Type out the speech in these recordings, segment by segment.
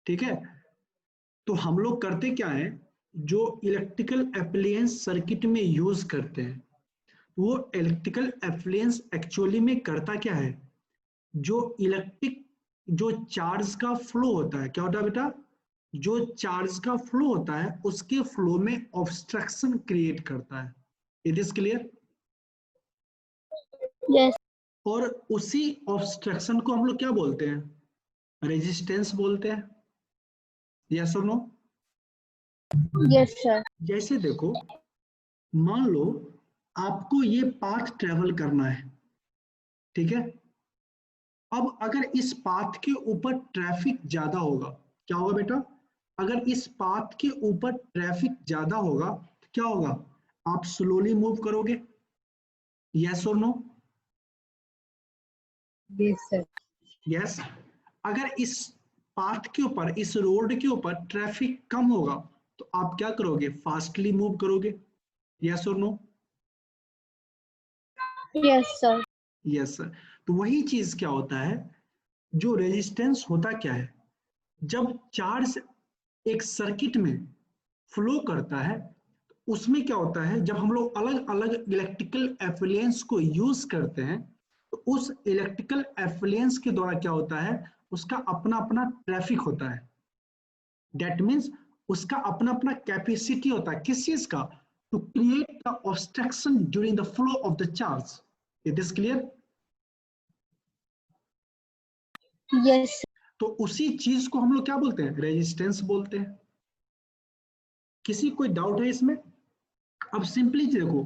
ठीक है। तो हम लोग करते क्या है, जो इलेक्ट्रिकल अप्लायंस सर्किट में यूज करते हैं, वो इलेक्ट्रिकल अप्लायंस एक्चुअली में करता क्या है, जो इलेक्ट्रिक जो चार्ज का फ्लो होता है, क्या होता है बेटा, जो चार्ज का फ्लो होता है उसके फ्लो में ऑब्स्ट्रक्शन क्रिएट करता है। It is clear. यस और उसी ऑब्स्ट्रक्शन को हम लोग क्या बोलते हैं, रेजिस्टेंस बोलते हैं। यस और नो। Yes sir. जैसे देखो, मान लो आपको ये पाथ ट्रेवल करना है, ठीक है। अब अगर इस पाथ के ऊपर ट्रैफिक ज्यादा होगा, क्या होगा बेटा, अगर इस पाथ के ऊपर ट्रैफिक ज्यादा होगा तो क्या होगा, आप स्लोली मूव करोगे। यस और नो। Yes sir. यस। अगर इस पाथ के ऊपर, इस रोड के ऊपर ट्रैफिक कम होगा तो आप क्या करोगे, फास्टली मूव करोगे। यस और no. Yes sir. Yes sir. तो वही चीज क्या होता है, जो रेजिस्टेंस होता क्या है, जब चार्ज एक सर्किट में फ्लो करता है, उसमें क्या होता है, जब हम लोग अलग अलग इलेक्ट्रिकल एप्लायंस को यूज करते हैं, तो उस इलेक्ट्रिकल एप्लायंस के द्वारा क्या होता है, उसका अपना अपना ट्रैफिक होता है। दैट मीन्स उसका अपना अपना कैपेसिटी होता है, किस चीज का, to create the obstruction during the flow of the charge. It is clear. Yes. तो उसी चीज को हम लोग क्या बोलते हैं, रेजिस्टेंस बोलते हैं। किसी कोई डाउट है इसमें। अब सिंपली देखो,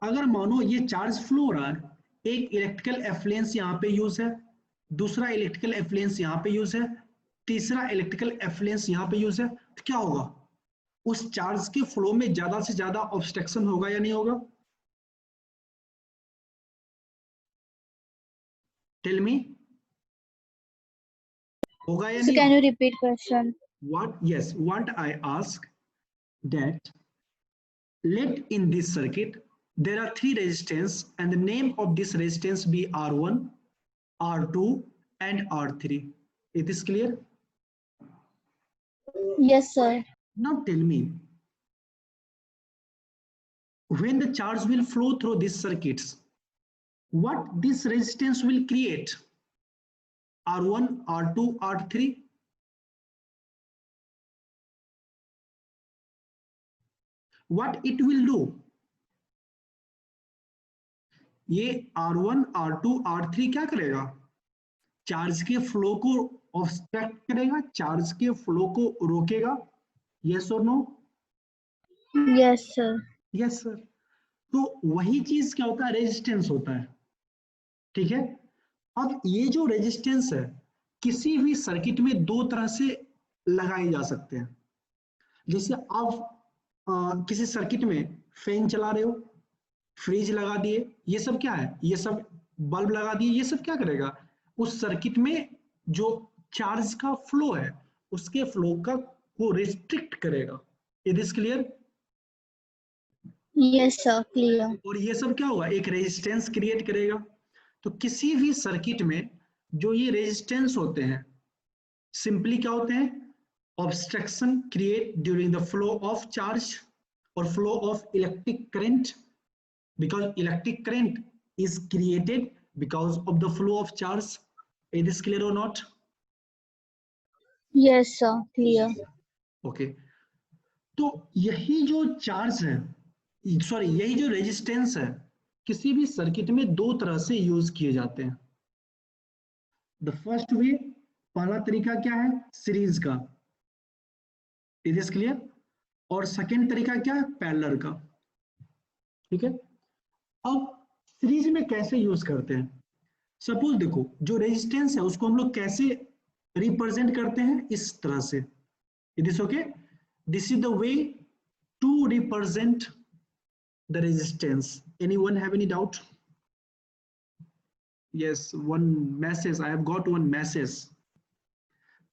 अगर मानो ये चार्ज फ्लो हो रहा है, एक इलेक्ट्रिकल एफ्लुएंस यहाँ पे यूज है, दूसरा इलेक्ट्रिकल एफ्लुएंस यहाँ पे यूज है, तीसरा इलेक्ट्रिकल एफ्लुएंस यहाँ पे यूज है, तो क्या होगा, उस चार्ज के फ्लो में ज्यादा से ज्यादा ऑब्स्ट्रक्शन होगा या नहीं होगा। टेल मी, होगा या So नहीं can होगा। you repeat question? What I ask, that let in this circuit there are three resistance and the name of this resistance be R1, R2 and R3. It is clear. Yes sir. Now tell me, when the charge will flow through these circuits, what this resistance will create, R1, R2, R3. What it will do, ये R1, R2, R3 क्या करेगा, charge के flow को obstruct करेगा, charge के flow को रोकेगा। Yes और no. Yes sir. Yes sir. तो वही चीज क्या होता है, रेजिस्टेंस होता है। ठीक है। अब ये जो रेजिस्टेंस है, किसी भी सर्किट में दो तरह से लगाए जा सकते हैं। जैसे आप किसी सर्किट में फैन चला रहे हो, फ्रिज लगा दिए, ये सब क्या है, ये सब बल्ब लगा दिए, ये सब क्या करेगा, उस सर्किट में जो चार्ज का फ्लो है उसके फ्लो का को रिस्ट्रिक्ट करेगा। It is clear. Yes sir. Clear. और ये सब क्या होगा, एक रेजिस्टेंस क्रिएट करेगा। तो किसी भी सर्किट में जो ये रेजिस्टेंस होते हैं, सिंपली क्या होते हैं, obstruction create during the flow of charge और flow of electric current, because electric current is created because of the flow of charge. Is this clear or not? Yes sir. Clear. Okay. तो यही जो charge है, sorry यही जो resistance है, किसी भी सर्किट में दो तरह से यूज किए जाते हैं। द फर्स्ट वे, पहला तरीका क्या है, सीरीज का। Is this clear. और सेकेंड तरीका क्या है, पैरेलल का। ठीक है। अब सीरीज में कैसे यूज करते हैं, सपोज देखो, जो रेजिस्टेंस है उसको हम लोग कैसे रिप्रेजेंट करते हैं, इस तरह से। It is okay, this is the way to represent the resistance. Anyone have any doubt. yes, one message, I have got one message.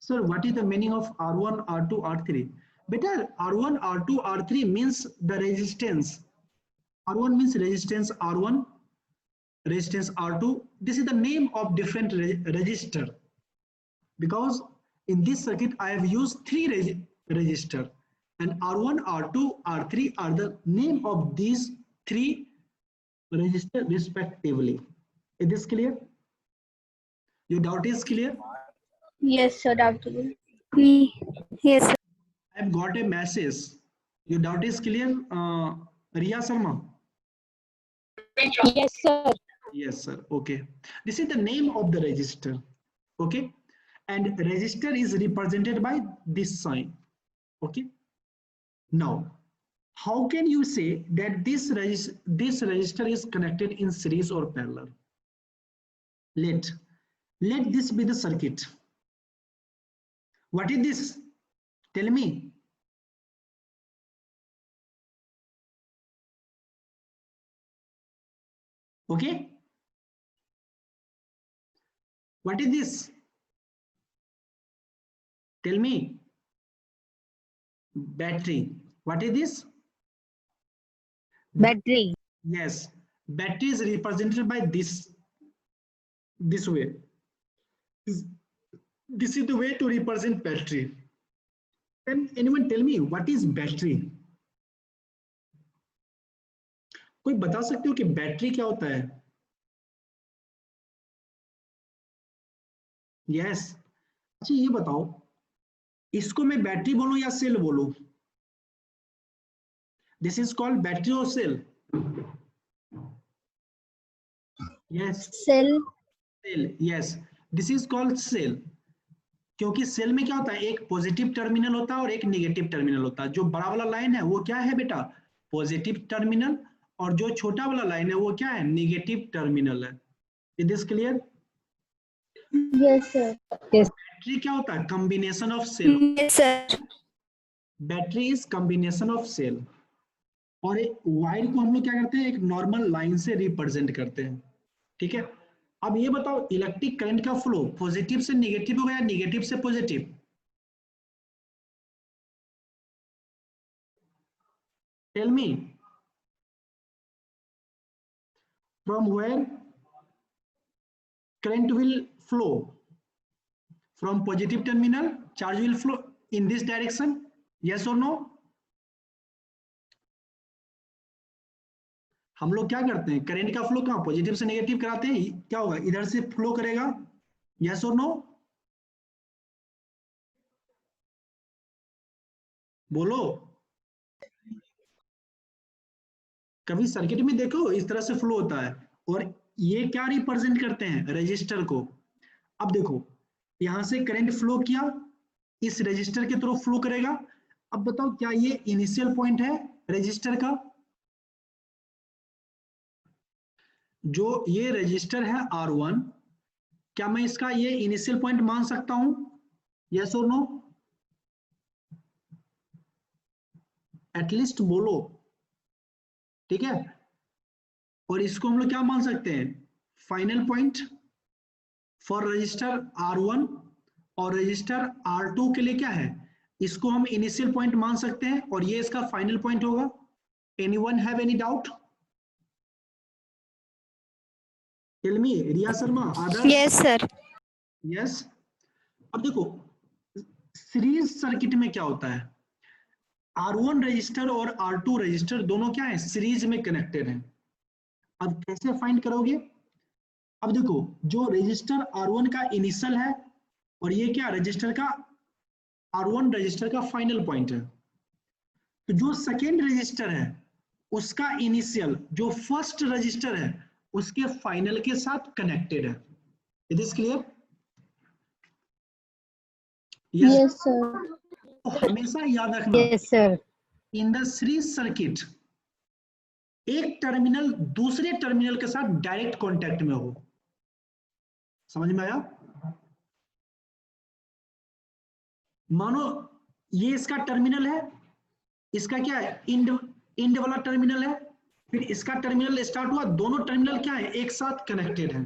Sir, what is the meaning of R1, R2, R3? Better, R1, R2, R3 means the resistance. R1 means resistance R1, resistance R2. This is the name of different register, because In this circuit, I have used three resistors, and R1, R2, R3 are the name of these three resistors respectively. Is this clear? Your doubt is clear? Yes, sir. Doubtful. Yes, sir. I have got a message. Your doubt is clear, Riya Sharma? Yes, sir. Yes, sir. Okay. This is the name of the resistor. Okay. And resistor is represented by this sign. Okay. Now, how can you say that this resistor is connected in series or parallel? Let this be the circuit. What is this? Tell me. Okay. What is this? Tell me. Battery. What is this? Battery. Yes. Battery is represented by this way. This is the way to represent battery. Can anyone tell me what is battery? कोई बता सकते हो कि battery क्या होता है? Yes. अच्छा ये बताओ, इसको मैं बैटरी बोलूं या सेल बोलूं? दिस इज कॉल्ड बैटरी और cell? Yes. Cell. Cell. Yes, this is called cell. क्योंकि सेल में क्या होता है, एक पॉजिटिव टर्मिनल होता है और एक नेगेटिव टर्मिनल होता है. जो बड़ा वाला लाइन है वो क्या है बेटा? Positive terminal. और जो छोटा वाला लाइन है वो क्या है? नेगेटिव टर्मिनल है. Is this clear? Yes, sir. Battery क्या होता है? Combination of cell. Yes, sir. Battery is combination of cell. और वायर को हम लोग क्या करते हैं? एक नॉर्मल लाइन से रिप्रेजेंट करते हैं. ठीक है. अब ये बताओ, इलेक्ट्रिक करंट का फ्लो पॉजिटिव से नेगेटिव होगा या नेगेटिव से positive? Tell me. From where current will flow? From positive terminal, charge will flow in this direction. Yes or no? हम लोग क्या करते हैं? करंट का फ्लो कहाँ? पॉजिटिव से नेगेटिव कराते हैं. क्या होगा? इधर से फ्लो करेगा. यस और नो? बोलो. कभी सर्किट में देखो इस तरह से फ्लो होता है. और ये क्या रिप्रेजेंट करते हैं? रेजिस्टर को. अब देखो, यहां से करंट फ्लो किया, इस रेजिस्टर के थ्रू फ्लो करेगा. अब बताओ, क्या ये इनिशियल पॉइंट है रेजिस्टर का? जो ये रेजिस्टर है R1, क्या मैं इसका ये इनिशियल पॉइंट मान सकता हूं? यस और नो? एटलीस्ट बोलो. ठीक है. और इसको हम लोग क्या मान सकते हैं? Final point for register R1. और रजिस्टर R2 के लिए क्या है? इसको हम इनिशियल पॉइंट मान सकते हैं और ये इसका फाइनल पॉइंट होगा. Anyone have any doubt? Tell me. Riya Sharma, Adarsh. Yes, sir. Yes. अब देखो, सीरीज सर्किट में क्या होता है? R1 रजिस्टर और R2 रजिस्टर दोनों क्या है? सीरीज में कनेक्टेड हैं. अब कैसे फाइंड करोगे? अब देखो, जो रजिस्टर R1 का इनिशियल है और ये क्या रजिस्टर का R1 रजिस्टर का फाइनल पॉइंट है. तो जो सेकेंड रजिस्टर है उसका इनिशियल जो फर्स्ट रजिस्टर है उसके फाइनल के साथ कनेक्टेड है. It is clear? Yes, sir. तो हमेशा याद रखना, Yes, sir. In the series circuit एक टर्मिनल दूसरे टर्मिनल के साथ डायरेक्ट कांटेक्ट में हो. समझ में आया? मानो ये इसका टर्मिनल है, इसका क्या है? इंड वाला टर्मिनल है. फिर इसका टर्मिनल स्टार्ट हुआ, दोनों टर्मिनल क्या है? एक साथ कनेक्टेड है.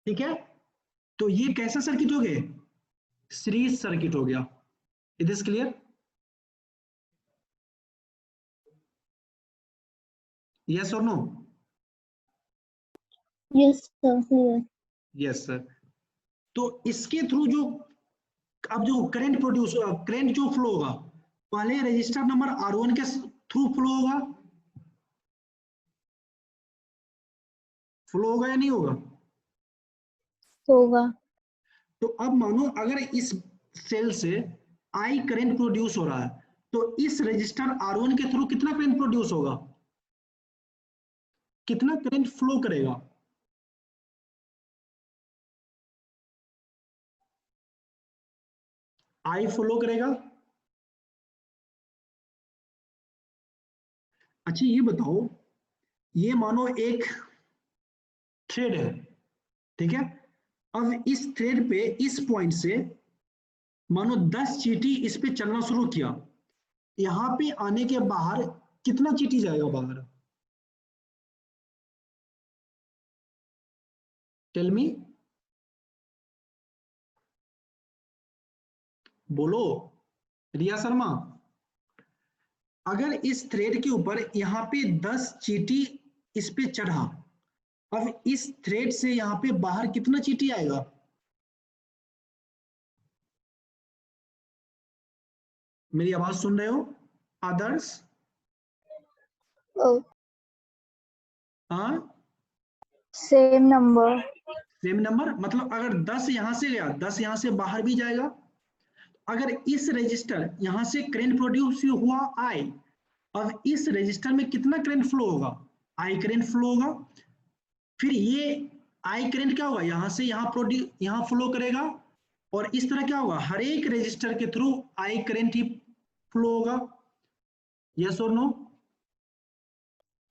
ठीक है. तो ये कैसा सर्किट हो गया? सीरीज सर्किट हो गया. It is clear? यस और no? Yes, sir. Clear. Yes sir. तो इसके थ्रू जो अब जो करंट जो फ्लो होगा पहले रजिस्टर नंबर R1 के थ्रू फ्लो होगा या नहीं होगा? होगा। तो अब मानो अगर इस सेल से I करंट प्रोड्यूस हो रहा है तो इस रजिस्टर R1 के थ्रू कितना करंट प्रोड्यूस होगा, कितना करंट फ्लो करेगा? I फ्लो करेगा। अच्छा ये बताओ, ये मानो एक थ्रेड है, ठीक है। अब इस थ्रेड पे इस पॉइंट से मानो 10 चींटी इस पे चलना शुरू किया, यहां पे आने के बाहर कितना चींटी जाएगा बाहर? टेल मी, बोलो रिया शर्मा। अगर इस थ्रेड के ऊपर यहाँ पे 10 चींटी इस पे चढ़ा, अब इस थ्रेड से यहाँ पे बाहर कितना चींटी आएगा? मेरी आवाज सुन रहे हो आदर्श? हाँ सेम नंबर। सेम नंबर, मतलब अगर 10 यहां से गया 10 यहां से बाहर भी जाएगा। अगर इस रजिस्टर यहां से करंट प्रोड्यूस हुआ I, अब इस रजिस्टर में कितना करंट फ्लो होगा? I करंट फ्लो होगा। फिर ये I करंट क्या होगा, यहां से यहां फ्लो करेगा और इस तरह क्या होगा, हर एक रजिस्टर के through I current he flow होगा। यस और नो?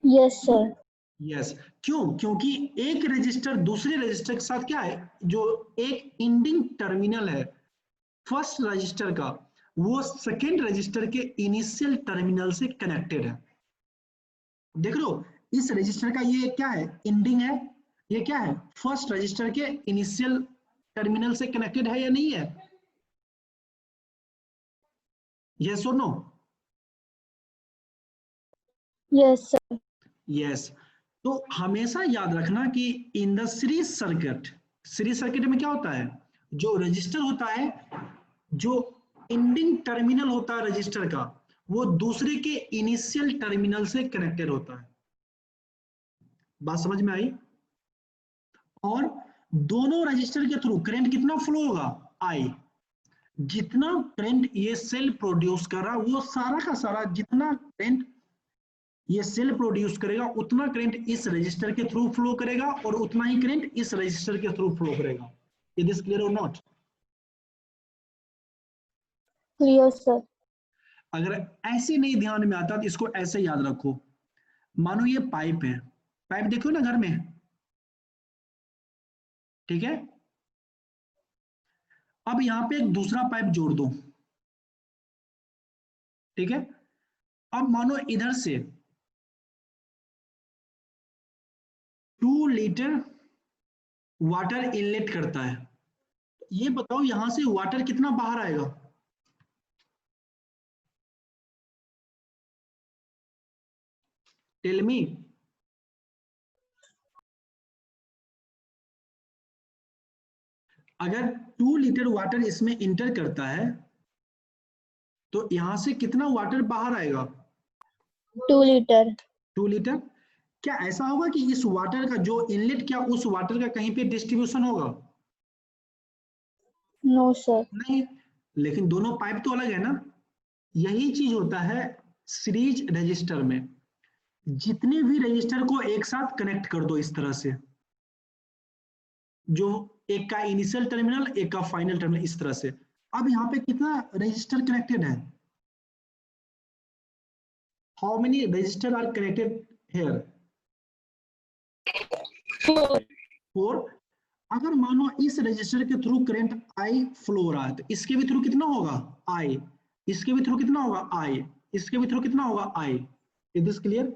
Yes sir. यस। क्यों? क्योंकि एक रजिस्टर दूसरे रजिस्टर के साथ क्या है, जो एक इंडिंग टर्मिनल है फर्स्ट रजिस्टर का, वो सेकेंड रजिस्टर के इनिशियल टर्मिनल से कनेक्टेड है। देख लो इस रजिस्टर का ये क्या है, इंडिंग है, ये क्या है, फर्स्ट रजिस्टर के इनिशियल टर्मिनल से कनेक्टेड है या नहीं है? यस और नो? Yes sir. यस। तो हमेशा याद रखना कि इन द सीरीज सर्किट में क्या होता है, जो रजिस्टर होता है, जो एंडिंग टर्मिनल होता है रजिस्टर का, वो दूसरे के इनिशियल टर्मिनल से कनेक्टेड होता है। बात समझ में आई? और दोनों रजिस्टर के थ्रू करंट कितना फ्लो होगा, I। जितना करंट ये सेल प्रोड्यूस कर रहा, वो सारा का सारा जितना करंट ये सेल प्रोड्यूस करेगा उतना करंट इस रजिस्टर के थ्रू फ्लो करेगा और उतना ही करंट इस रजिस्टर के थ्रू फ्लो करेगा। इज दिस क्लियर और नॉट? Clear sir. अगर ऐसे नहीं ध्यान में आता तो इसको ऐसे याद रखो। मानो ये पाइप है, पाइप देखो ना घर में, ठीक है। अब यहां पे एक दूसरा पाइप जोड़ दो, ठीक है। अब मानो इधर से 2 लीटर वाटर इनलेट करता है, ये बताओ यहां से वाटर कितना बाहर आएगा? Tell me. अगर 2 लीटर वाटर इसमें इंटर करता है तो यहां से कितना वाटर बाहर आएगा? 2 लीटर। 2 लीटर। क्या ऐसा होगा कि इस वाटर का जो इनलेट, क्या उस वाटर का कहीं पे डिस्ट्रीब्यूशन होगा? No sir. नहीं। लेकिन दोनों पाइप तो अलग है ना। यही चीज होता है सीरीज रजिस्टर में। जितने भी रजिस्टर को एक साथ कनेक्ट कर दो इस तरह से, जो एक का इनिशियल टर्मिनल एक का फाइनल टर्मिनल, इस तरह से। अब यहाँ पे कितना रजिस्टर कनेक्टेड है? How many register are connected here? 4। अगर मानो इस रजिस्टर के थ्रू करंट I फ्लो हो रहा है तो इसके भी थ्रू कितना होगा, I। इसके भी थ्रू कितना होगा, I। इसके भी थ्रू कितना होगा, I। Is this clear?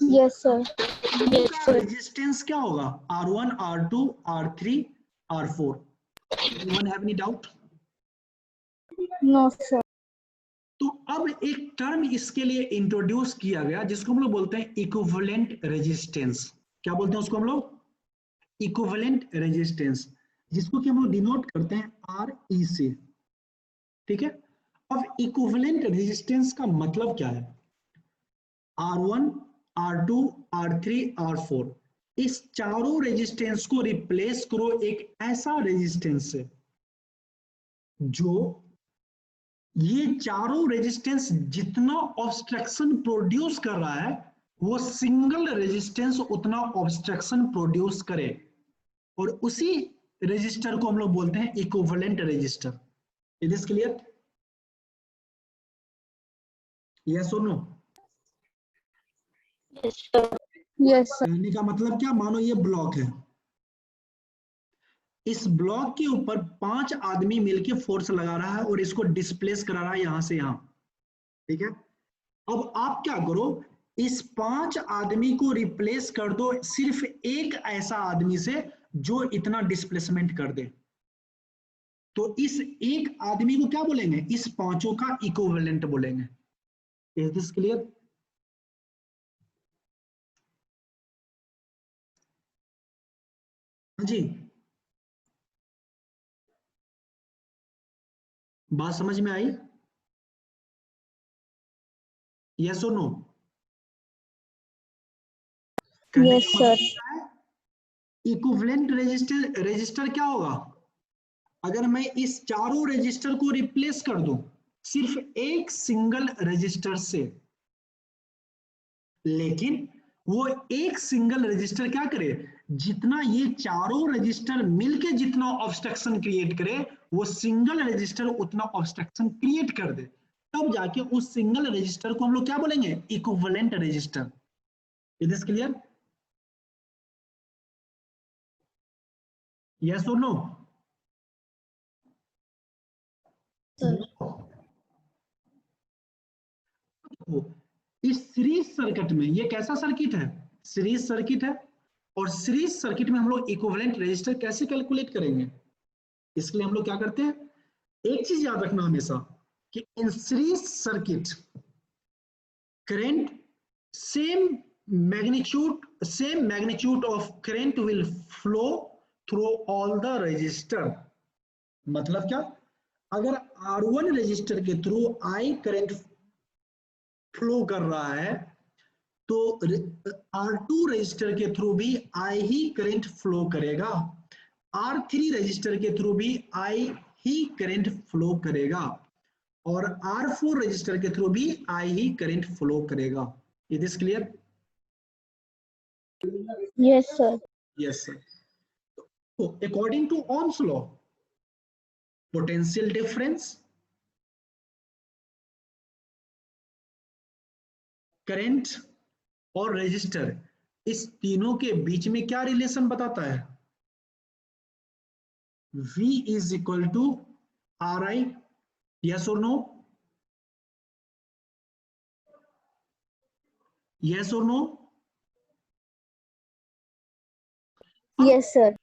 Yes sir. इनका रेजिस्टेंस क्या होगा, R1 R2 R3 R4? Anyone have any doubt? No sir. तो अब एक टर्म इसके लिए इंट्रोड्यूस किया गया जिसको हम लोग बोलते हैं इक्विवेलेंट रेजिस्टेंस। क्या बोलते हैं उसको हम लोग? Equivalent resistance. जिसको कि हम लोग डिनोट करते हैं RE से, ठीक है। अब इक्विवेलेंट रेजिस्टेंस का मतलब क्या है? R1, R2, R3, R4, इस चारों रेजिस्टेंस को रिप्लेस करो एक ऐसा रेजिस्टेंस से जो ये चारों रेजिस्टेंस जितना ऑब्स्ट्रक्शन प्रोड्यूस कर रहा है वो सिंगल रेजिस्टेंस उतना ऑब्स्ट्रक्शन प्रोड्यूस करे, और उसी रेजिस्टर को हम लोग बोलते हैं equivalent register. It is clear? Yes और no? Yes, sir. Yes, sir. कहने का मतलब क्या, मानो ये ब्लॉक है, इस ब्लॉक के ऊपर 5 आदमी मिलकर फोर्स लगा रहा है और इसको डिस्प्लेस करा रहा है यहां से यहां, ठीक है। अब आप क्या करो, इस 5 आदमी को रिप्लेस कर दो सिर्फ एक ऐसा आदमी से जो इतना डिस्प्लेसमेंट कर दे, तो इस एक आदमी को क्या बोलेंगे? इस पांचों का इक्विवेलेंट बोलेंगे। Is this clear? हाँ जी, बात समझ में आई? यस और no? Yes, sir. Equivalent register क्या होगा? अगर मैं इस चारों रजिस्टर को रिप्लेस कर दूं सिर्फ एक सिंगल रजिस्टर से, लेकिन वो एक सिंगल रजिस्टर क्या करे, जितना ये चारों रजिस्टर मिलके जितना ऑब्स्ट्रक्शन क्रिएट करे वो सिंगल रजिस्टर उतना ऑब्स्ट्रक्शन क्रिएट कर दे, तब जाके उस सिंगल रजिस्टर को हम लोग क्या बोलेंगे? Equivalent register. Is this clear? Yes और नो? इस सीरीज सर्किट में, ये कैसा सर्किट है? सीरीज सर्किट है, और सीरीज सर्किट में हम लोग इक्विवेलेंट रेजिस्टर कैसे कैलकुलेट करेंगे? इसके लिए हम लोग क्या करते हैं, एक चीज याद रखना हमेशा कि in series circuit current same magnitude of current will flow through all the resistor। मतलब क्या, अगर R1 रजिस्टर के थ्रू I करंट फ्लो कर रहा है तो R2 रजिस्टर के थ्रू भी I ही करंट फ्लो करेगा, R3 रजिस्टर के थ्रू भी I ही करंट फ्लो करेगा, और R4 रजिस्टर के थ्रू भी I ही करंट फ्लो करेगा। Is this clear? Yes, sir. Yes sir. तो according to ohm's law, potential difference, current और रेजिस्टर, इस तीनों के बीच में क्या रिलेशन बताता है? V is equal to RI। Yes और नो? यस और नो? Yes, sir.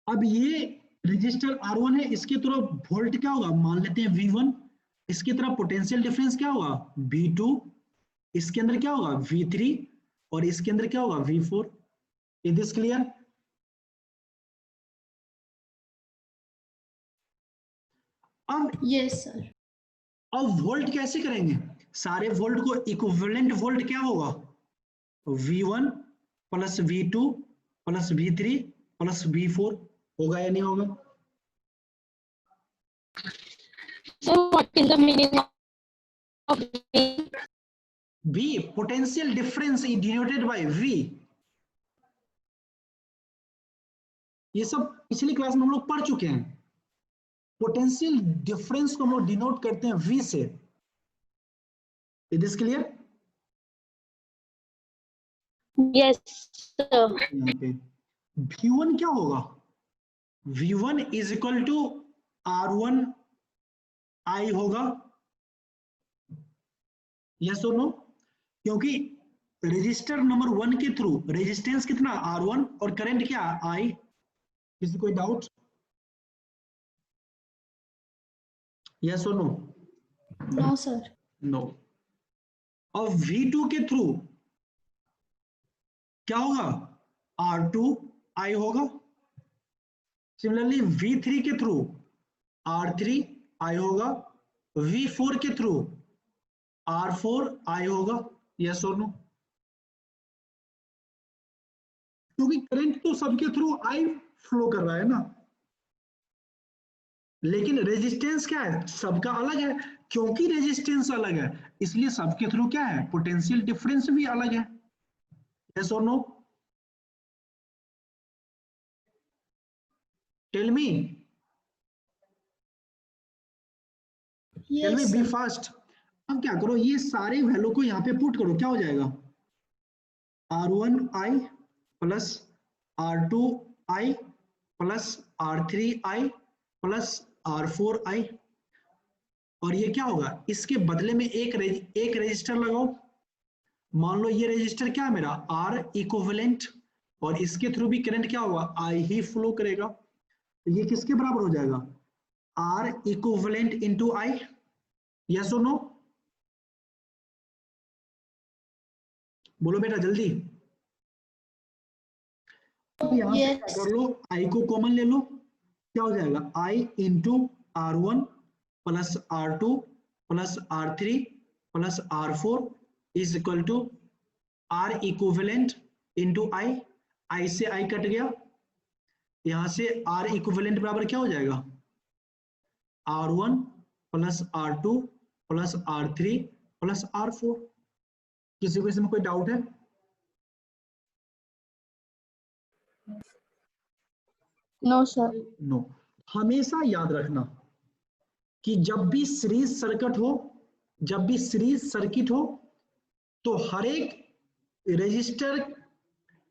अब ये रजिस्टर R1 है, इसके तरफ वोल्ट क्या होगा, मान लेते हैं V1, इसकी तरफ पोटेंशियल डिफरेंस क्या होगा, V2, इसके अंदर क्या होगा, V3, और इसके अंदर क्या होगा, V4। Is this clear? अब यस सर। अब वोल्ट कैसे करेंगे? सारे वोल्ट को इक्विवेलेंट वोल्ट क्या होगा, V1 plus V2 plus V3 plus V4, होगा या नहीं होगा? So what is the meaning of V? V potential difference is denoted by V। ये सब पिछली क्लास में हम लोग पढ़ चुके हैं। पोटेंशियल डिफरेंस को हम लोग डिनोट करते हैं V से। Is this clear? Yes, sir. यहाँ पे V1 क्या होगा, V1 is equal to R1 I होगा। यस और नो? क्योंकि रजिस्टर नंबर 1 के थ्रू रेजिस्टेंस कितना, R1, और करंट क्या, I। किसी कोई डाउट? यस और नो? No sir. नो। और V2 के थ्रू क्या होगा, R2 I होगा, सिमिलरली V3 के थ्रू R3 I होगा, V4 के थ्रू R4 I होगा, यस और नो? क्योंकि करंट तो सबके थ्रू I फ्लो कर रहा है ना, लेकिन रेजिस्टेंस क्या है, सबका अलग है। क्योंकि रेजिस्टेंस अलग है इसलिए सबके थ्रू क्या है, पोटेंशियल डिफरेंस भी अलग है, यस और no? Tell me, tell me, be fast. अब क्या करो, ये सारे वैल्यू को यहाँ पे पुट करो, क्या हो जाएगा, R1I plus R2I plus R3I plus R4I, और ये क्या होगा, इसके बदले में एक रेजिस्टर लगाओ। मान लो ये रेजिस्टर क्या है मेरा, R इक्विवेलेंट, और इसके थ्रू भी करंट क्या होगा, I ही फ्लो करेगा। तो ये किसके बराबर हो जाएगा, R equivalent into I, yes और नो? बोलो बेटा जल्दी। यहाँ पे क्या कर लो, I को कॉमन ले लो, क्या हो जाएगा, I into R1 plus R2 plus R3 plus R4 is equal to R equivalent into I से I कट गया, यहां से R इक्विवेलेंट बराबर क्या हो जाएगा, R1 plus R2 plus R3 plus R4। किसी को इसमें कोई डाउट है? No sir. नो। हमेशा याद रखना कि जब भी सीरीज सर्किट हो तो हर एक रेजिस्टर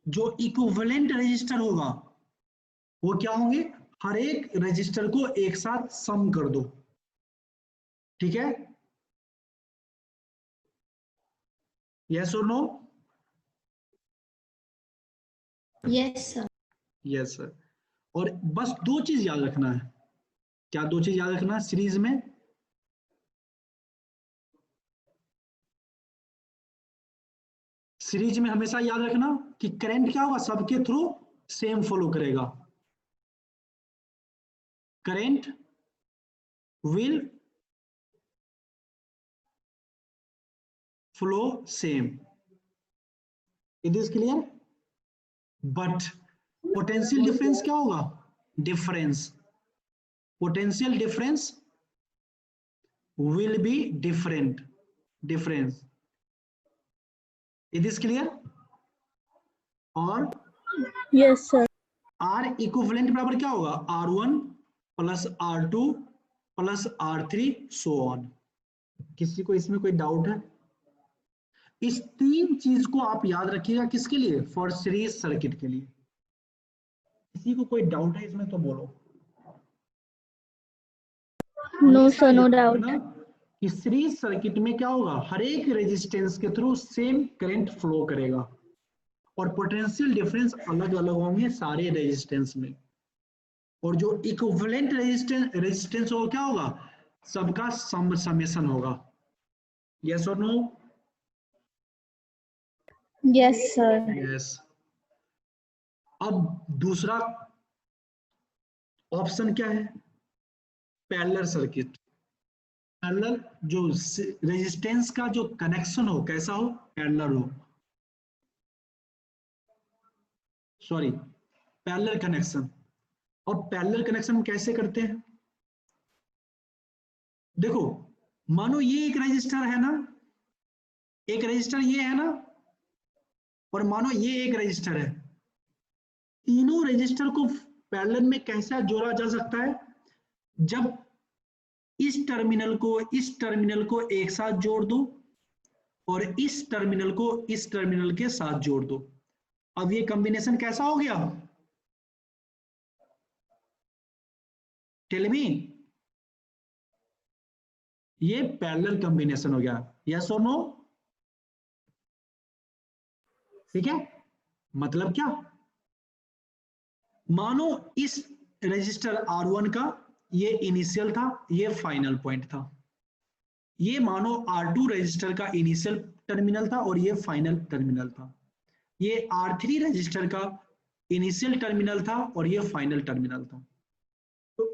जो इक्विवेलेंट रेजिस्टर होगा वो क्या होंगे, हर एक रेजिस्टर को एक साथ सम कर दो, ठीक है? यस और no? Yes sir. Yes sir. और बस दो चीज याद रखना है, क्या दो चीज याद रखना है सीरीज में, हमेशा याद रखना कि करंट क्या होगा, सबके थ्रू सेम फ्लो करेगा, current will flow same, it is clear? But potential difference क्या होगा, potential difference will be difference, it is clear? और यस सर। R इक्विवेलेंट बराबर क्या होगा, R1 plus R2 plus R3 so on. किसी को इसमें कोई डाउट है? इस तीन चीज को आप याद रखिएगा, किसके लिए, फॉर सीरीज सर्किट के लिए। किसी को कोई डाउट है इसमें तो बोलो। No sir, no doubt. कि सीरीज सर्किट में क्या होगा, हर एक रेजिस्टेंस के थ्रू सेम करंट फ्लो करेगा और पोटेंशियल डिफरेंस अलग अलग होंगे सारे रेजिस्टेंस में, और जो इक्विवेलेंट रेजिस्टेंस होगा क्या होगा, सबका समेशन होगा, यस और नो? Yes sir. यस। अब दूसरा ऑप्शन क्या है, पैरेलल सर्किट। पैरेलल जो रेजिस्टेंस का जो कनेक्शन हो कैसा हो, पैरेलल हो, सॉरी पैरेलल कनेक्शन। और पैरेलल कनेक्शन कैसे करते हैं, देखो मानो ये एक रजिस्टर है ना, एक रजिस्टर ये है ना, और मानो ये एक रजिस्टर है, तीनों रजिस्टर को पैरेलल में कैसे जोड़ा जा सकता है, जब इस टर्मिनल को एक साथ जोड़ दो और इस टर्मिनल को इस टर्मिनल के साथ जोड़ दो। अब ये कॉम्बिनेशन कैसा हो गया, टेल मी? ये पैरेलल कॉम्बिनेशन हो गया, यस और नो? ठीक है, मतलब क्या, मानो इस रजिस्टर R1 का ये इनिशियल था, ये फाइनल पॉइंट था, ये मानो R2 रजिस्टर का इनिशियल टर्मिनल था और ये फाइनल टर्मिनल था, ये R3 रजिस्टर का इनिशियल टर्मिनल था और ये फाइनल टर्मिनल था।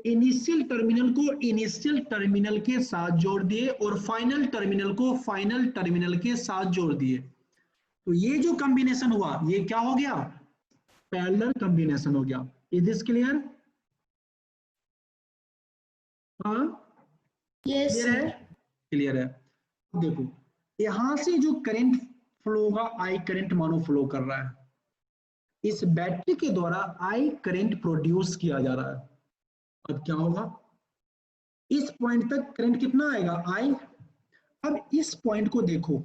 इनिशियल टर्मिनल को इनिशियल टर्मिनल के साथ जोड़ दिए और फाइनल टर्मिनल को फाइनल टर्मिनल के साथ जोड़ दिए। तो ये जो कॉम्बिनेशन हुआ ये क्या हो गया? पैरेलल कॉम्बिनेशन हो गया। Is this clear? हाँ, Yes, क्लियर है? sir. क्लियर है। देखो यहां से जो करंट फ्लो होगा, आई करंट मानो फ्लो कर रहा है, इस बैटरी के द्वारा आई करंट प्रोड्यूस किया जा रहा है। अब क्या होगा? इस पॉइंट तक करंट कितना आएगा? आई। अब इस पॉइंट को देखो,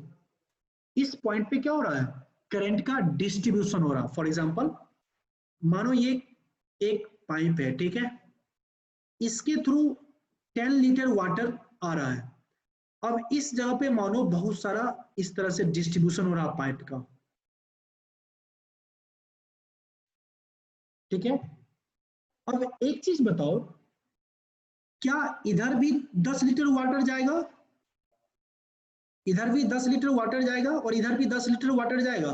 इस पॉइंट पे क्या हो रहा है? करंट का डिस्ट्रीब्यूशन हो रहा है। फॉर एग्जांपल मानो ये एक पाइप है, ठीक है, इसके थ्रू 10 लीटर वाटर आ रहा है। अब इस जगह पे मानो बहुत सारा इस तरह से डिस्ट्रीब्यूशन हो रहा है पाइप का, ठीक है। अब एक चीज बताओ, क्या इधर भी 10 लीटर वाटर जाएगा? इधर भी 10 लीटर वाटर जाएगा और इधर भी 10 लीटर वाटर जाएगा?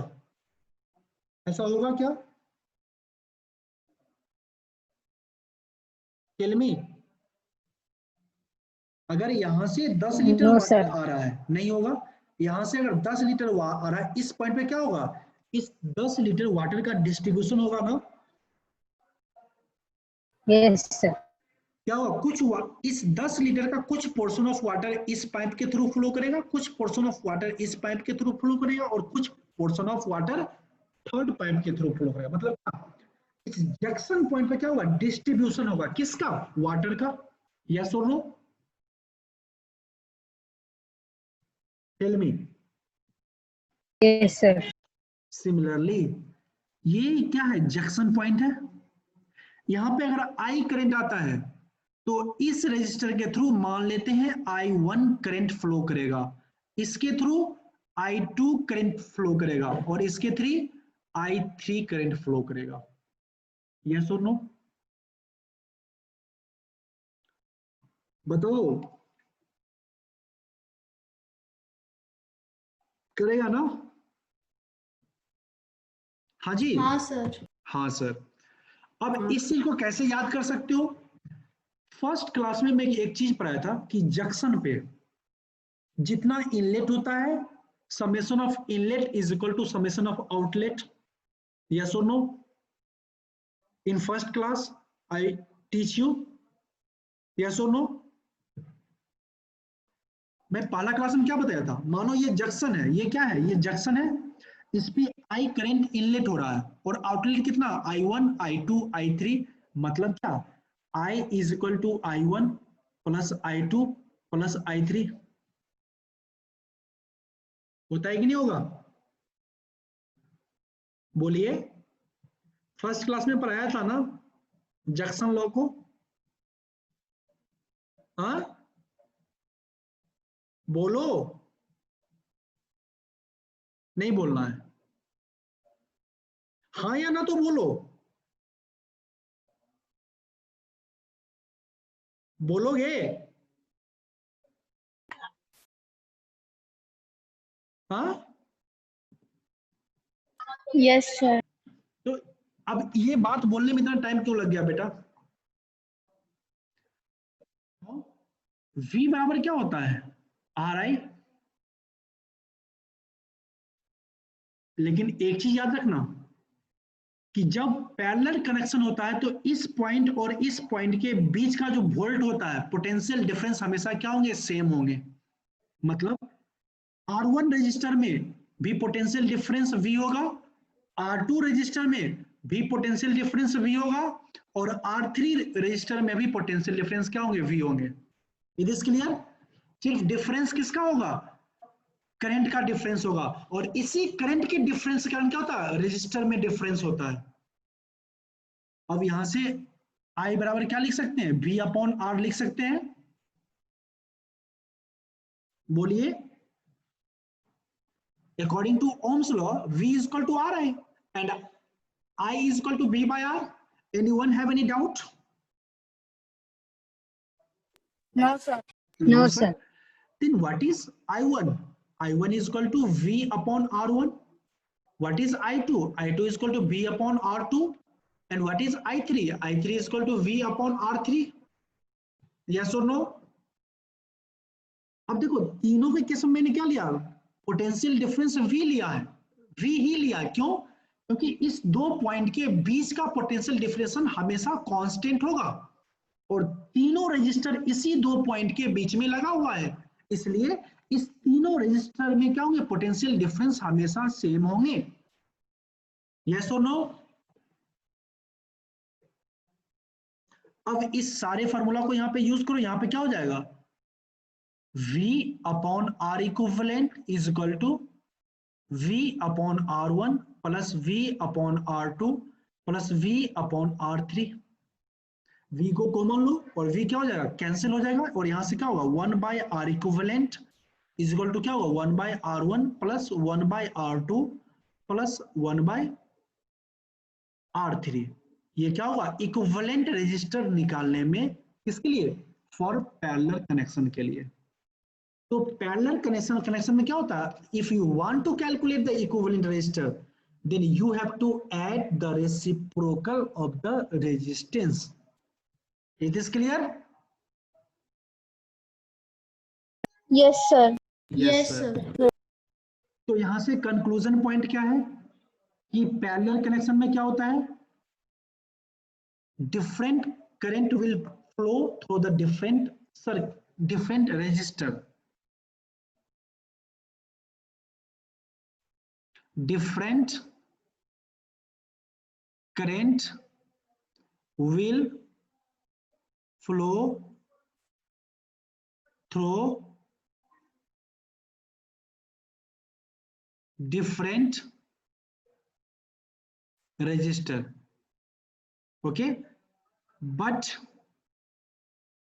ऐसा होगा क्या? Tell me. अगर यहां से 10 लीटर No, वाटर sir. आ रहा है, नहीं होगा। यहां से अगर 10 लीटर आ रहा है, इस पॉइंट पे क्या होगा? इस 10 लीटर वाटर का डिस्ट्रीब्यूशन होगा ना? Yes, sir. क्या होगा? इस 10 लीटर का कुछ पोर्शन ऑफ वाटर इस पाइप के थ्रू फ्लो करेगा, कुछ पोर्शन ऑफ वाटर इस पाइप के थ्रू फ्लो करेगा और कुछ portion of water third pipe के थ्रू फ्लो करेगा। मतलब क्या? इस जंक्शन पॉइंट पे क्या होगा? डिस्ट्रीब्यूशन होगा। किसका? वाटर का। यस और no? Tell me. Yes, sir. Similarly ये क्या है? जंक्शन पॉइंट है। यहां पे अगर आई करंट आता है तो इस रेजिस्टर के थ्रू मान लेते हैं I1 करंट फ्लो करेगा, इसके थ्रू I2 करंट फ्लो करेगा और इसके थ्रू I3 करंट फ्लो करेगा। यस और नो? बताओ। करेगा ना? हाँ जी। हाँ सर। हाँ सर। अब इस चीज को कैसे याद कर सकते हो? फर्स्ट क्लास में मैं एक चीज पढ़ाया था कि जंक्शन पे जितना इनलेट होता है, summation of inlet is equal to summation of outlet. Yes और no? In first class I teach you. Yes और नो? मैं पहला क्लास में क्या बताया था? मानो ये जंक्शन है, ये क्या है? ये जंक्शन है, इस पे आई करंट इनलेट हो रहा है और आउटलेट कितना? I1 I2 I3। मतलब क्या? I is equal to I1 plus I2 plus I3। होता है कि नहीं होगा? बोलिए। फर्स्ट क्लास में पढ़ाया था ना जंक्शन लॉ को? हाँ बोलो, नहीं बोलना है? हाँ या ना तो बोलो। बोलोगे? हाँ? Yes, sir. तो अब ये बात बोलने में इतना टाइम क्यों लग गया बेटा? V बराबर क्या होता है? RI। लेकिन एक चीज याद रखना कि जब पैरेलल कनेक्शन होता है तो इस पॉइंट और इस पॉइंट के बीच का जो वोल्ट होता है, पोटेंशियल डिफरेंस हमेशा क्या होंगे? सेम होंगे। मतलब R1 रजिस्टर में भी पोटेंशियल डिफरेंस V होगा, R2 रजिस्टर में भी पोटेंशियल डिफरेंस V होगा और R3 रजिस्टर में भी पोटेंशियल डिफरेंस क्या होंगे? V होंगे। It is clear? सिर्फ डिफरेंस किसका होगा? करंट का डिफरेंस होगा और इसी करंट के डिफरेंस के कारण क्या होता है? रजिस्टर में डिफरेंस होता है। अब यहां से I बराबर क्या लिख सकते हैं? V अपॉन R लिख सकते हैं। बोलिए। According to Ohm's law, V is equal to RI and I is equal to V by R. Anyone have any doubt? No, sir. No, No, sir. sir. Then what is I1? I1 is equal to V upon R1. What is I2? I2 is equal to V upon R2. And what is I3? I3 is equal to V upon R3. Yes और no? अब देखो तीनों के case में मैंने क्या लिया, potential difference we लिया है, वी ही लिया। क्यों? क्योंकि इस दो पॉइंट के बीच का पोटेंशियल डिफरेंस हमेशा कांस्टेंट होगा और तीनों रजिस्टर इसी दो पॉइंट के बीच में लगा हुआ है, इसलिए इस तीनों रजिस्टर में क्या होंगे, पोटेंशियल डिफरेंस हमेशा सेम होंगे। यस और नो? अब इस सारे फॉर्मूला को यहां पे यूज करो, यहां पे क्या हो जाएगा, V upon R equivalent is equal to V upon R1 plus V upon R2 plus V upon R3। V को कॉमन लो और V क्या हो जाएगा, कैंसिल हो जाएगा और यहां से क्या होगा, 1 by R equivalent is equal to क्या होगा, 1 by R1 plus 1 by R2 plus 1 by R3। ये क्या होगा, इक्विवेलेंट रेजिस्टर निकालने में, किसके लिए, फॉर पैरेलल कनेक्शन के लिए। तो पैरेलल कनेक्शन में क्या होता है, if you want to calculate the equivalent register then you have to add the reciprocal of the resistance. Is this clear? Yes, sir. Yes, sir. तो यहां से कंक्लूजन पॉइंट क्या है कि पैरेलल कनेक्शन में क्या होता है, different current will flow through the different resistor. Different current will flow through different resistor. Okay, but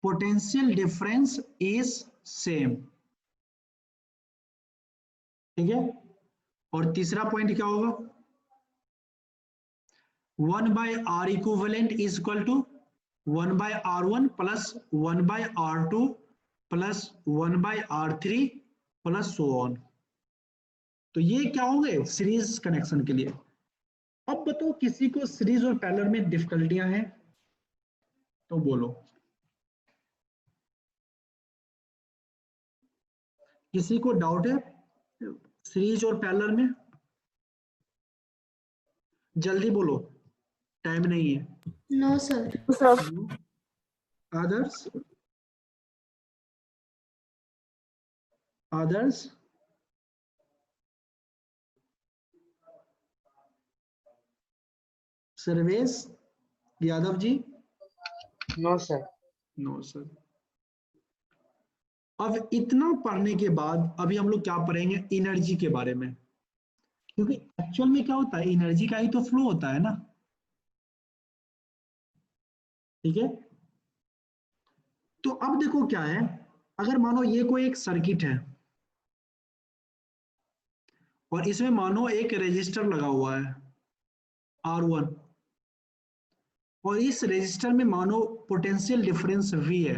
potential difference is same. ठीक है, और तीसरा पॉइंट क्या होगा, 1 by R equivalent is equal to 1 by R1 plus 1 by R2 plus 1 by R3 plus so on. तो ये क्या होंगे, सीरीज कनेक्शन के लिए। अब बताओ किसी को सीरीज और पैरेलल में डिफिकल्टियां हैं तो बोलो, किसी को डाउट है सीरीज और पैरेलल में? जल्दी बोलो, टाइम नहीं है। No, sir. Others? Others? Sarvesh Yadav ji? No sir. No sir. अब इतना पढ़ने के बाद अभी हम लोग क्या पढ़ेंगे, एनर्जी के बारे में, क्योंकि एक्चुअल में क्या होता है, एनर्जी का ही तो फ्लो होता है ना। ठीक है, तो अब देखो क्या है, अगर मानो ये कोई एक सर्किट है और इसमें मानो एक रेजिस्टर लगा हुआ है R1 और इस रेजिस्टर में मानो पोटेंशियल डिफरेंस V है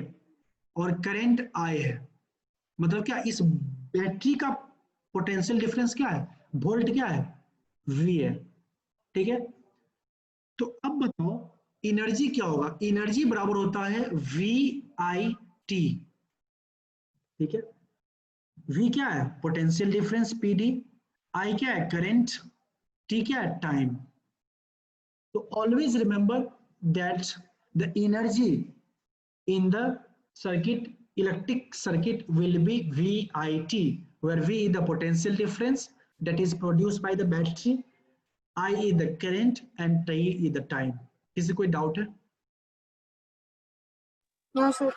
और करंट I है, मतलब क्या, इस बैटरी का पोटेंशियल डिफरेंस क्या है, वोल्ट क्या है, V है। ठीक है, तो अब बताओ एनर्जी क्या होगा, एनर्जी बराबर होता है VIT। ठीक है, V क्या है, पोटेंशियल डिफरेंस PD, I क्या है, करंट, T क्या है, टाइम। तो always remember that the energy in the circuit, electric circuit will be VIT, where V is the potential difference that is produced by the battery, I is the current and T is the time. किसी कोई doubt है? No, sir.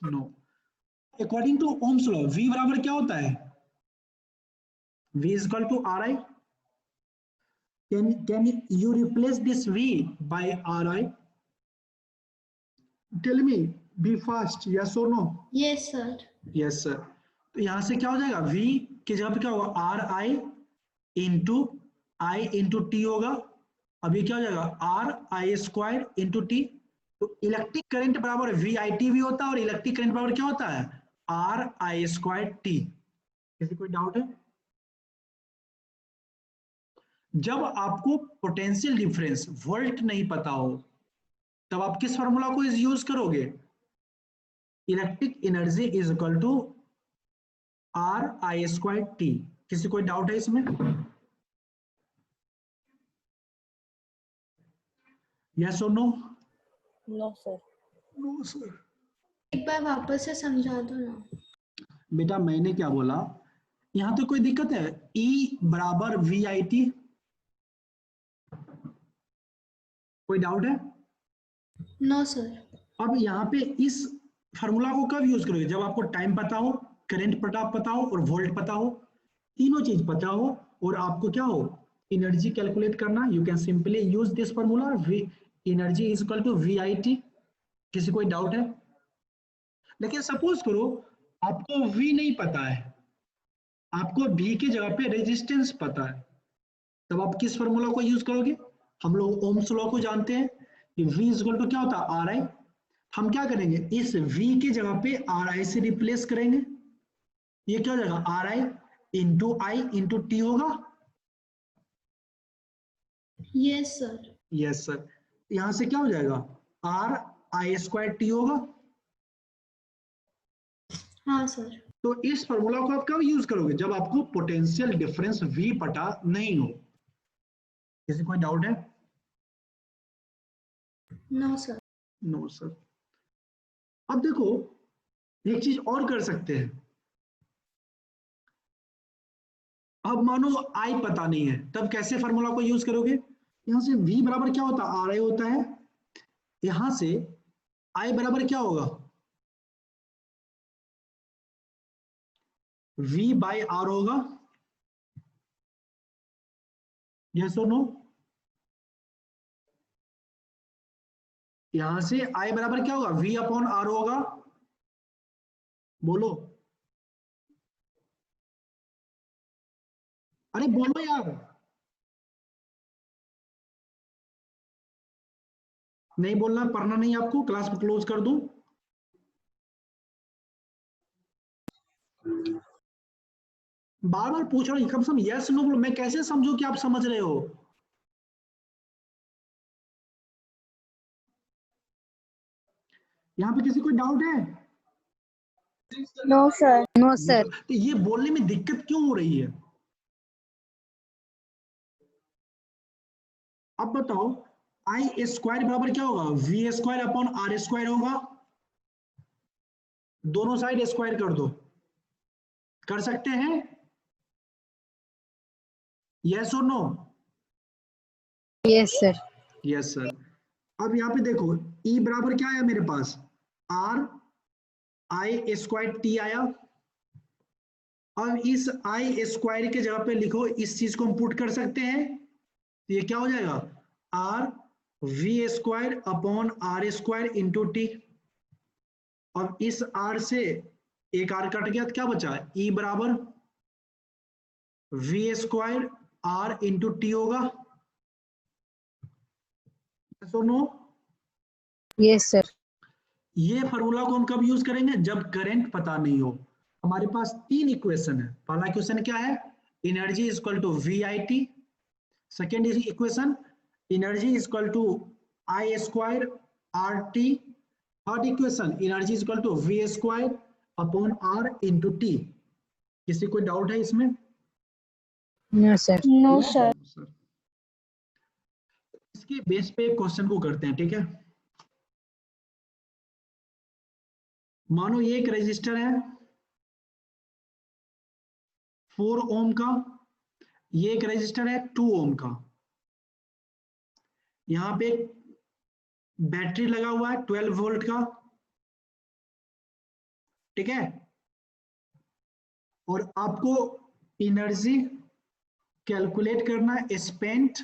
No. According to Ohm's law V बराबर क्या होता है, V is equal to RI. Can you replace this V by RI? Tell me, be fast, yes or no? Yes, sir. Yes sir. तो यहां से क्या हो जाएगा, V की जगह पे क्या होगा, RI into I into T होगा। अभी क्या हो जाएगा, RI स्क्वायर इंटू टी। तो इलेक्ट्रिक करंट बराबर VIT भी होता है और इलेक्ट्रिक करंट बराबर क्या होता है, RI स्क्वायर टी। किसी कोई डाउट है? जब आपको पोटेंशियल डिफरेंस वोल्ट नहीं पता हो तब आप किस फॉर्मूला को यूज करोगे, electric energy is equal to RI²T। किसी कोई डाउट है इसमें? यस और no? No sir. No sir. एक बार वापस से समझा दो ना। बेटा मैंने क्या बोला, यहां तो कोई दिक्कत है? E बराबर VIT, कोई डाउट है? No sir. अब यहाँ पे इस फार्मूला को कब यूज करोगे? जब आपको टाइम पता हो, करंट पता हो और वोल्ट पता हो, तीनों चीज पता हो और आपको क्या हो, एनर्जी कैलकुलेट करना। You can simply use this formula, energy is equal to VIT। किसी कोई डाउट है? लेकिन सपोज करो आपको V नहीं पता है, आपको V की जगह पे रेजिस्टेंस पता है, तब आप किस फार्मूला को यूज करोगे? हम लोग ओम्स लॉ को जानते हैं कि V इज इक्वल टू क्या होता है, RI। हम क्या करेंगे, इस V की जगह पे RI से रिप्लेस करेंगे। ये क्या हो जाएगा, RI into I into T होगा। Yes sir. Yes sir. यहां से क्या हो जाएगा, RI² होगा। हाँ सर। तो इस फॉर्मूला को आप कब यूज करोगे? जब आपको पोटेंशियल डिफरेंस V पता नहीं हो। किसी कोई डाउट है? No sir. No sir. अब देखो एक चीज और कर सकते हैं। अब मानो I पता नहीं है, तब कैसे फार्मूला को यूज करोगे? यहां से V बराबर क्या होता है, RI होता है। यहां से I बराबर क्या होगा, V बाई R होगा। यस और नो? यहां से I बराबर क्या होगा, V अपॉन R होगा। बोलो, अरे बोलो यार। नहीं बोलना, पढ़ना नहीं आपको, क्लास को क्लोज कर दूं? बार बार पूछ रहा हूं, कम से कम यस नो बोलो, मैं कैसे समझू कि आप समझ रहे हो? यहाँ पे किसी को डाउट है? No sir. No sir. तो ये बोलने में दिक्कत क्यों हो रही है? अब बताओ, I² बराबर क्या होगा, V² अपॉन R² होगा। दोनों साइड स्क्वायर कर दो। कर सकते हैं? यस और no? Yes sir. Yes sir. अब यहाँ पे देखो E बराबर क्या आया मेरे पास, RI² आया। अब इस I² के जगह पे लिखो, इस चीज को हम पुट कर सकते हैं। ये क्या हो जाएगा, RV² upon R² into T। अब इस R से एक R कट गया तो क्या बचा, E बराबर V² R इंटू T होगा। नो? Yes sir. ये फार्मूला को हम कब यूज करेंगे, जब करंट पता नहीं हो। हमारे पास तीन इक्वेशन है। पहला इक्वेशन क्या है, energy is equal to VIT। Second equation, energy is equal to I² RT। Third equation, energy is equal to V² upon R into T। किसी कोई डाउट है इसमें? No sir. No sir. इसके base पे question को करते हैं, ठीक है? मानो ये एक रेजिस्टर है 4 ओम का, ये एक रेजिस्टर है 2 ओम का। यहां पे बैटरी लगा हुआ है 12 वोल्ट का, ठीक है? और आपको एनर्जी कैलकुलेट करना है, स्पेंट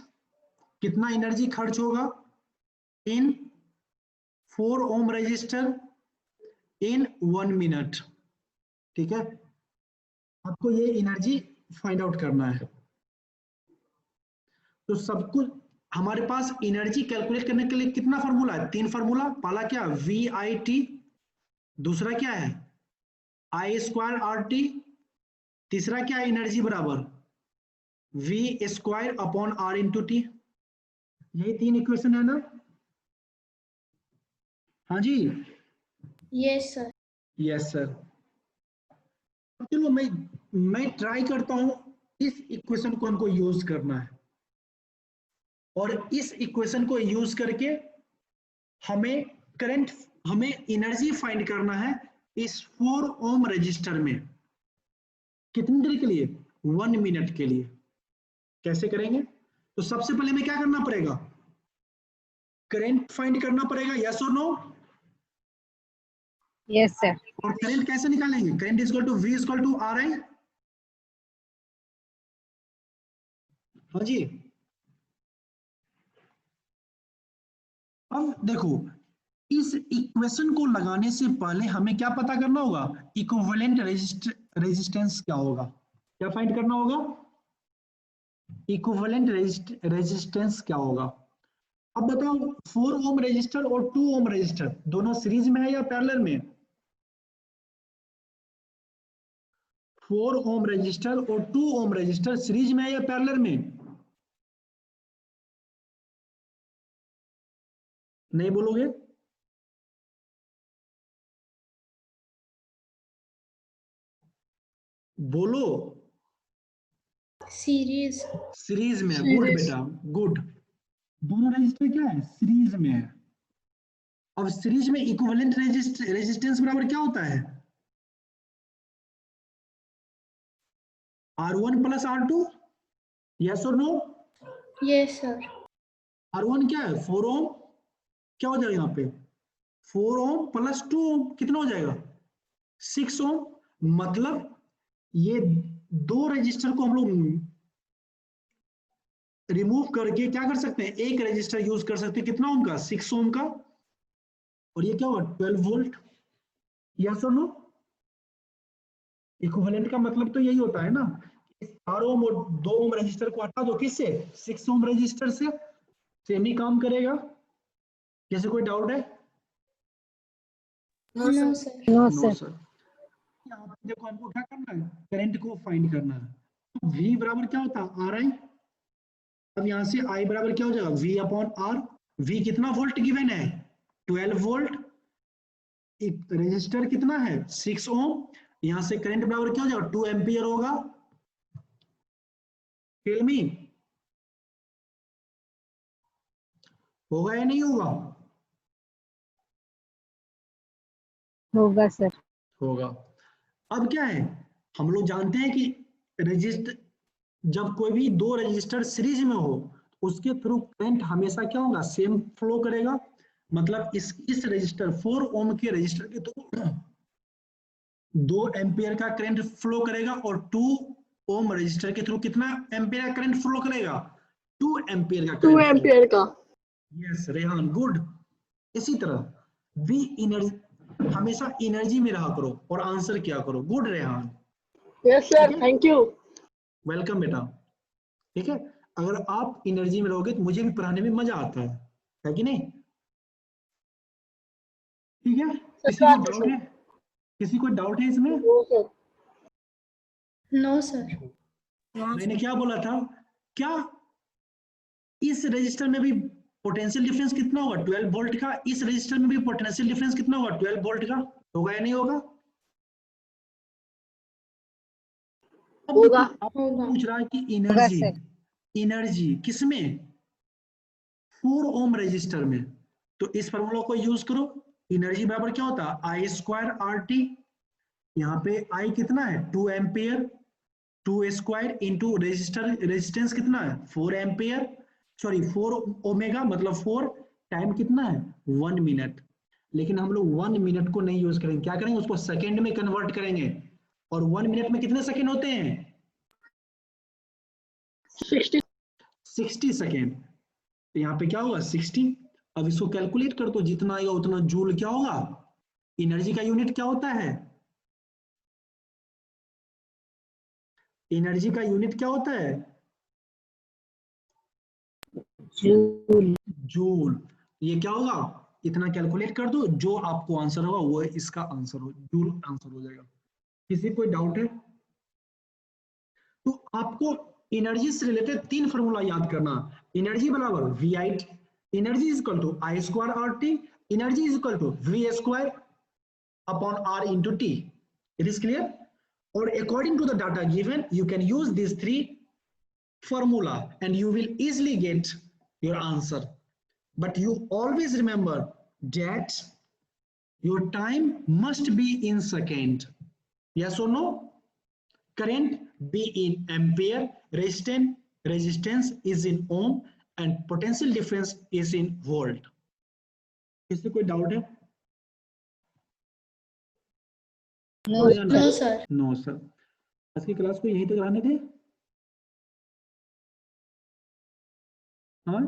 कितना एनर्जी खर्च होगा इन 4 ओम रेजिस्टर इन 1 मिनट, ठीक है? आपको ये एनर्जी फाइंड आउट करना है। तो सब कुछ हमारे पास एनर्जी कैलकुलेट करने के लिए कितना फार्मूला है, 3 फार्मूला। पहला क्या, VIT। दूसरा क्या है, I² RT। तीसरा क्या है, एनर्जी बराबर V² upon R into T। यही 3 इक्वेशन है ना? हाँ जी। Yes sir. Yes sir. चलो मैं ट्राई करता हूं, इस इक्वेशन को हमको यूज करना है और इस इक्वेशन को यूज करके हमें एनर्जी फाइंड करना है इस 4 ओम रजिस्टर में। कितनी देर के लिए? 1 मिनट के लिए। कैसे करेंगे? तो सबसे पहले हमें क्या करना पड़ेगा? करंट फाइंड करना पड़ेगा, यस और नो? Yes, sir. और करंट कैसे निकालेंगे? Current is equal to V is equal to RI। हाँ जी। अब देखो, इस इक्वेशन को लगाने से पहले हमें क्या पता करना होगा? इक्विवेलेंट रेजिस्टेंस क्या होगा? क्या फाइंड करना होगा? इक्विवेलेंट रेजिस्टेंस क्या होगा? अब बताओ, 4 ओम रजिस्टर और 2 ओम रजिस्टर दोनों सीरीज में है या पैरेलल में? 4 ओम रजिस्टर और 2 ओम रजिस्टर सीरीज में है या पैरेलल में? नहीं बोलोगे? बोलो। सीरीज। सीरीज में। गुड बेटा, गुड। दोनों रजिस्टर क्या है? सीरीज में है। अब सीरीज में इक्विवेलेंट रेजिस्टेंस बराबर क्या होता है? R1 प्लस R2, यस और नो? Yes sir. R1 क्या है? 4 ओम। क्या हो जाएगा यहाँ पे? 4 ओम प्लस 2 ओम कितना हो जाएगा? 6 ओम। मतलब ये दो रजिस्टर को हम लोग रिमूव करके क्या कर सकते हैं? एक रजिस्टर यूज कर सकते हैं। कितना ओम का? 6 ओम का। और ये क्या होगा? 12 वोल्ट, यस और नो? इक्विवेलेंट का मतलब तो यही होता है ना, 4 ओम और 2 ओम रजिस्टर को हटा दो, किससे? 6 ओम रजिस्टर से। सेम ही काम करेगा। किसी कोई डाउट है? No sir. No, no sir. Sir. यहाँ पे देखो, हमको क्या करना है? करंट को फाइंड करना है। तो V बराबर क्या होता है? RI। अब यहाँ से I बराबर क्या हो जाएगा? V upon R। V कितना वोल्ट गिवन है? 12 वोल्ट। रजिस्टर कितना है? 6 ओम। यहाँ से करंट बराबर क्या हो जाएगा? 2 एम्पियर होगा। टेल मी, होगा या नहीं होगा? होगा सर। होगा। अब क्या है, हम लोग जानते हैं कि रजिस्टर, जब कोई भी दो रजिस्टर सीरीज में हो उसके थ्रू करंट हमेशा क्या होगा? सेम फ्लो करेगा। मतलब इस रजिस्टर 4 ओम के रजिस्टर के थ्रू 2 एम्पियर का करंट फ्लो करेगा और 2 ओम रजिस्टर के थ्रू कितना एम्पियर का करंट फ्लो करेगा? 2 एम्पियर का 2 करंट। एम्पियर का। Yes Rehan, good. इसी तरह वी एनर्जी, हमेशा एनर्जी में रहा करो और आंसर किया करो। Good Rehan, yes sir, thank you. Welcome बेटा। ठीक है, अगर आप एनर्जी में रहोगे तो मुझे भी पढ़ाने में मजा आता है कि नहीं? ठीक है, किसी को डाउट है? किसी को डाउट है इसमें? No sir. मैंने क्या बोला था? क्या इस रजिस्टर में भी पोटेंशियल डिफरेंस कितना होगा? 12 वोल्ट का। इस रजिस्टर में भी पोटेंशियल डिफरेंस कितना होगा? 12 वोल्ट का। होगा या नहीं होगा? अब होगा। आपको पूछ रहा है कि होगा एनर्जी, सर। एनर्जी किसमें? 4 ओम रजिस्टर में। तो इस फॉर्मूला को यूज करो। एनर्जी बराबर क्या होता है? आई स्क्वायर आर टी। यहाँ पे आई कितना है? 2 ampere. 2 square into register, resistance कितना है? 4 एम्पियर, सॉरी 4 ओमेगा, मतलब 4 टाइम कितना है? 1 मिनट। लेकिन हम लोग 1 मिनट को नहीं यूज करेंगे। क्या करेंगे? उसको सेकेंड में कन्वर्ट करेंगे। और 1 मिनट में कितने सेकेंड होते हैं? 60 सेकेंड। तो यहाँ पे क्या होगा? 60। अब इसको कैलकुलेट कर दो, जितना आएगा उतना जूल क्या होगा? एनर्जी का यूनिट क्या होता है? एनर्जी का यूनिट क्या होता है? जूल। जूल। ये क्या होगा? इतना कैलकुलेट कर दो, जो आपको आंसर होगा वो इसका आंसर हो, जूल आंसर हो जाएगा। किसी कोई डाउट है? तो आपको एनर्जी से रिलेटेड 3 फॉर्मूला याद करना। एनर्जी बराबर V I, energy is equal to I square R T, energy is equal to V square upon R into T. It is clear? Or according to the data given, you can use these three formula and you will easily get your answer. But you always remember that your time must be in second. Yes or no? Current be in ampere, resistance is in ohm, and potential difference is in volt. किसी कोई doubt है? No, या No, sir. No sir. आज की class को यहीं तक रहने दें। हाँ